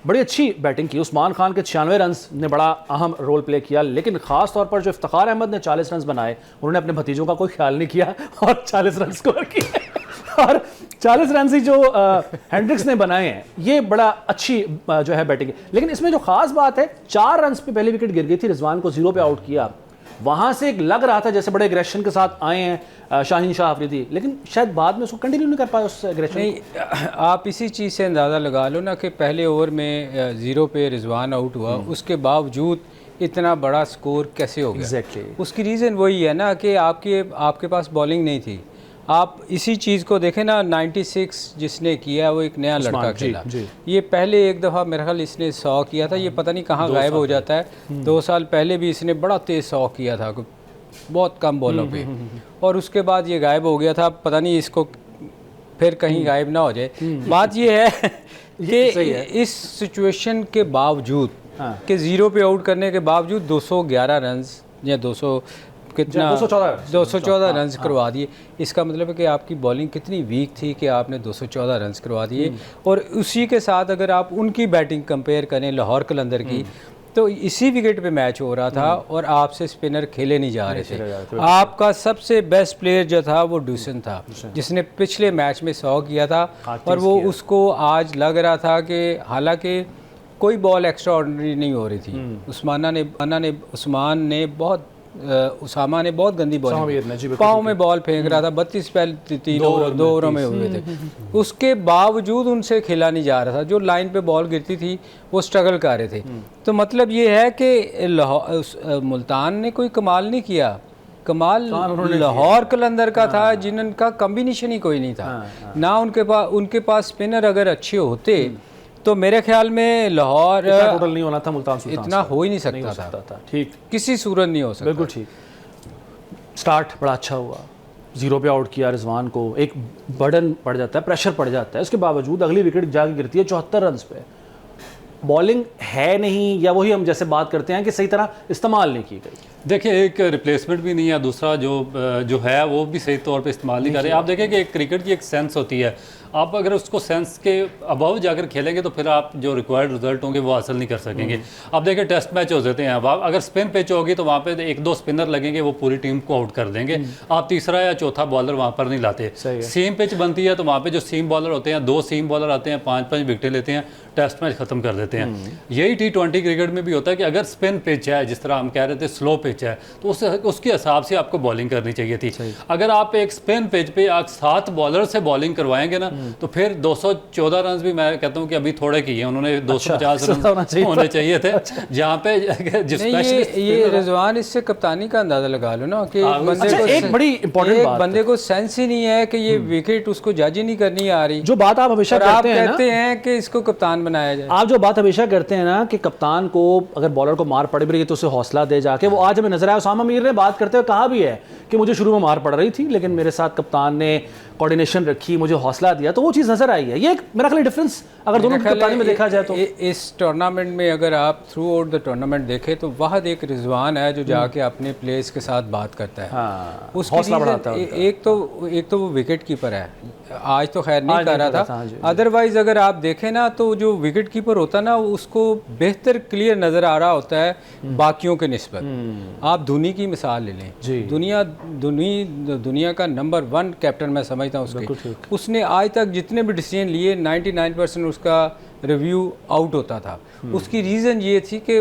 बड़ी अच्छी बैटिंग की। उस्मान खान के 96 रन ने बड़ा अहम रोल प्ले किया, लेकिन ख़ास तौर पर जो इफ्तिखार अहमद ने 40 रन बनाए, उन्होंने अपने भतीजों का कोई ख्याल नहीं किया और 40 रन स्कोर किए और 40 रन ही जो हेंड्रिक्स ने बनाए हैं, ये बड़ा अच्छी जो है बैटिंग है। लेकिन इसमें जो खास बात है, 4 रन पे पहली विकेट गिर गई थी, रिजवान को 0 पे आउट किया। वहां से एक लग रहा था जैसे बड़े एग्रेशन के साथ आए हैं शाहीन शाह अफरीदी, लेकिन शायद बाद में उसको कंटिन्यू नहीं कर पाए उस एग्रेशन। नहीं, आप इसी चीज़ से अंदाज़ा लगा लो ना कि पहले ओवर में 0 पे रिजवान आउट हुआ, उसके बावजूद इतना बड़ा स्कोर कैसे हो गया। उसकी रीज़न वही है ना कि आपके पास बॉलिंग नहीं थी। आप इसी चीज़ को देखें ना, 96 जिसने किया वो एक नया लड़का खेला। ये पहले एक दफ़ा मेरा ख्याल इसने 100 किया था, ये पता नहीं कहाँ गायब हो जाता है। 2 साल पहले भी इसने बड़ा तेज़ 100 किया था, बहुत कम बॉलों पे, और उसके बाद ये गायब हो गया था। पता नहीं इसको फिर कहीं गायब ना हो जाए। बात ये है कि इस सिचुएशन के बावजूद कि 0 पे आउट करने के बावजूद 211 रन या 200 कितना 214 रन करवा दिए। इसका मतलब है कि आपकी बॉलिंग कितनी वीक थी कि आपने 214 रन करवा दिए। और उसी के साथ अगर आप उनकी बैटिंग कंपेयर करें लाहौर कलंदर की, तो इसी विकेट पे मैच हो रहा था और आपसे स्पिनर खेले नहीं जा रहे थे। आपका सबसे बेस्ट प्लेयर जो था वो डूसन था, जिसने पिछले मैच में 100 किया था, और वो उसको आज लग रहा था कि हालांकि कोई बॉल एक्स्ट्रा ऑर्डिनरी नहीं हो रही थी। उस्मान ने बहुत उसामा ने बहुत गंदी बॉल पाँव में बॉल फेंक रहा था। 32 पहले 2 ओवरों में हुए थे, उसके बावजूद उनसे खेला नहीं जा रहा था। जो लाइन पे बॉल गिरती थी वो स्ट्रगल कर रहे थे। तो मतलब ये है कि मुल्तान ने कोई कमाल नहीं किया, कमाल लाहौर कलंदर का था, जिनका कम्बिनेशन ही कोई नहीं था ना। उनके पास स्पिनर अगर अच्छे होते तो मेरे ख्याल में लाहौर टोटल नहीं होना था, मुल्तान सुल्तान इतना हो ही नहीं सकता था। ठीक, किसी सूरत नहीं हो सकता। बिल्कुल ठीक। स्टार्ट बड़ा अच्छा हुआ, 0 पे आउट किया रिजवान को, एक बर्डन पड़ जाता है, प्रेशर पड़ जाता है। उसके बावजूद अगली विकेट जाके गिरती है 74 रन पे। बॉलिंग है नहीं, या वही हम जैसे बात करते हैं कि सही तरह इस्तेमाल नहीं की गई। देखिए, एक रिप्लेसमेंट भी नहीं है, दूसरा जो है वो भी सही तौर पे इस्तेमाल नहीं कर रहे। आप देखें कि क्रिकेट की एक सेंस होती है, आप अगर उसको सेंस के अबव जाकर खेलेंगे तो फिर आप जो रिक्वायर्ड रिजल्ट होंगे वो हासिल नहीं कर सकेंगे। आप देखें, टेस्ट मैच हो जाते हैं, अब अगर स्पिन पिच होगी तो वहाँ पे 1-2 स्पिनर लगेंगे, वो पूरी टीम को आउट कर देंगे। आप तीसरा या चौथा बॉलर वहाँ पर नहीं लाते। सीम पिच बनती है तो वहाँ पे जो सीम बॉलर होते हैं, 2 सीम बॉलर आते हैं, 5-5 विकेटें लेते हैं, टेस्ट मैच खत्म कर देते हैं। यही T20 क्रिकेट में भी होता है कि अगर स्पिन पिच है, जिस तरह हम कह रहे थे स्लो पिच है, तो उसके हिसाब से आपको बॉलिंग करनी चाहिए थी। अगर आप एक स्पिन पिच पे आप 7 बॉलर से बॉलिंग करवाएंगे ना, तो फिर 214 रन भी मैं कहता हूँ कि अभी थोड़े किए हैं उन्होंने। 250 रन होने चाहिए थे। जहाँ पे ये रिजवान, इससे कप्तानी का अंदाजा लगा लो ना कि एक बड़ी इंपॉर्टेंट बात, बंदे को सेंस ही नहीं है कि ये विकेट उसको जज ही नहीं करनी आ रही। जो बात आप हमेशा कहते हैं कि इसको कप्तान बनाया जाए। आप जो बात हमेशा करते हैं ना कि कप्तान को अगर बॉलर को मार पड़ भी रही है तो उसे हौसला दे जाके, वो आज हमें नजर आया। उसामा मीर ने बात करते हुए कहा भी है कि मुझे शुरू में मार पड़ रही थी, लेकिन मेरे साथ कप्तान ने कोऑर्डिनेशन रखी, मुझे हौसला दिया, तो वो चीज़ नजर आई है। ये एक मेरा ख्याल डिफरेंस अगर दोनों की कप्तानी में देखा जाए तो इस टूर्नामेंट में अगर आप थ्रू आउट द टूर्नामेंट देखें तो वाहद एक रिजवान है जो जाके अपने प्लेयर्स के साथ बात करता है, उसकी हौसला बढ़ाता है। एक तो वो विकेट कीपर है, आज तो खैर नहीं कर रहा था। अदरवाइज अगर आप देखें ना तो जो विकेट कीपर होता है ना, उसको बेहतर क्लियर नज़र आ रहा होता है बाकियों के निस्बत। आप धोनी की मिसाल ले लें, दुनिया का नंबर 1 कैप्टन मैं समझता हूँ उसके। उसने आज तक जितने भी डिसीजन लिए 99% उसका रिव्यू आउट होता था। उसकी रीज़न ये थी कि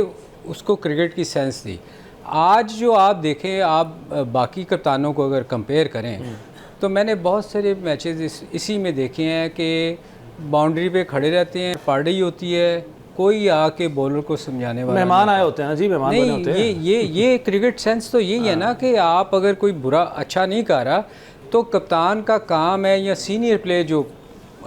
उसको क्रिकेट की सेंस थी। आज जो आप देखें, आप बाकी कप्तानों को अगर कंपेयर करें तो मैंने बहुत सारे मैचेस इसी में देखे हैं कि बाउंड्री पे खड़े रहते हैं, पार्टी होती है, कोई आके बॉलर को समझाने वाला मेहमान आए होते हैं जी, मेहमान बने होते हैं। ये क्रिकेट सेंस तो यही है ना कि आप अगर कोई बुरा अच्छा नहीं कर रहा तो कप्तान का काम है, या सीनियर प्लेयर जो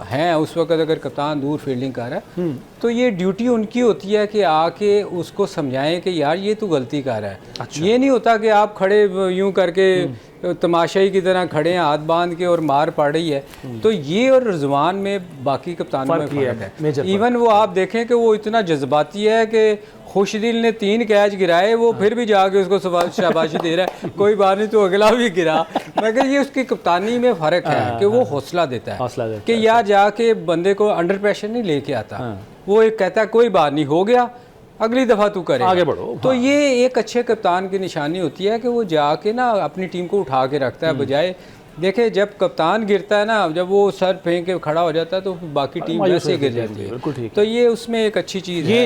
हैं उस वक्त अगर कप्तान दूर फील्डिंग कर रहा है तो ये ड्यूटी उनकी होती है कि आके उसको समझाएं कि यार ये तो गलती कर रहा है। अच्छा। ये नहीं होता कि आप खड़े यूं करके तमाशाई की तरह खड़े हैं हाथ बांध के और मार पड़ रही है। तो ये और रिजवान में बाकी कप्तानों में फ़र्क है। इवन वो आप देखें कि वो इतना जज्बाती है कि खुशदिल ने 3 कैच गिराए, वो फिर भी जाके उसको शाबाशी दे रहा है, कोई बात नहीं तो अगला भी गिरा। मगर ये उसकी कप्तानी में फ़र्क है कि वो हौसला देता है कि यार जाके बंदे को अंडर प्रेशर नहीं लेके आता। वो एक कहता है कोई बात नहीं, हो गया, अगली दफ़ा तू करे, आगे बढ़ो। तो ये एक अच्छे कप्तान की निशानी होती है कि वो जाके ना अपनी टीम को उठा के रखता है, बजाय देखिए जब कप्तान गिरता है ना, जब वो सर फेंक के खड़ा हो जाता है तो बाकी टीम वैसे गिर जाती है। बिल्कुल ठीक। तो ये उसमें एक अच्छी चीज़ है।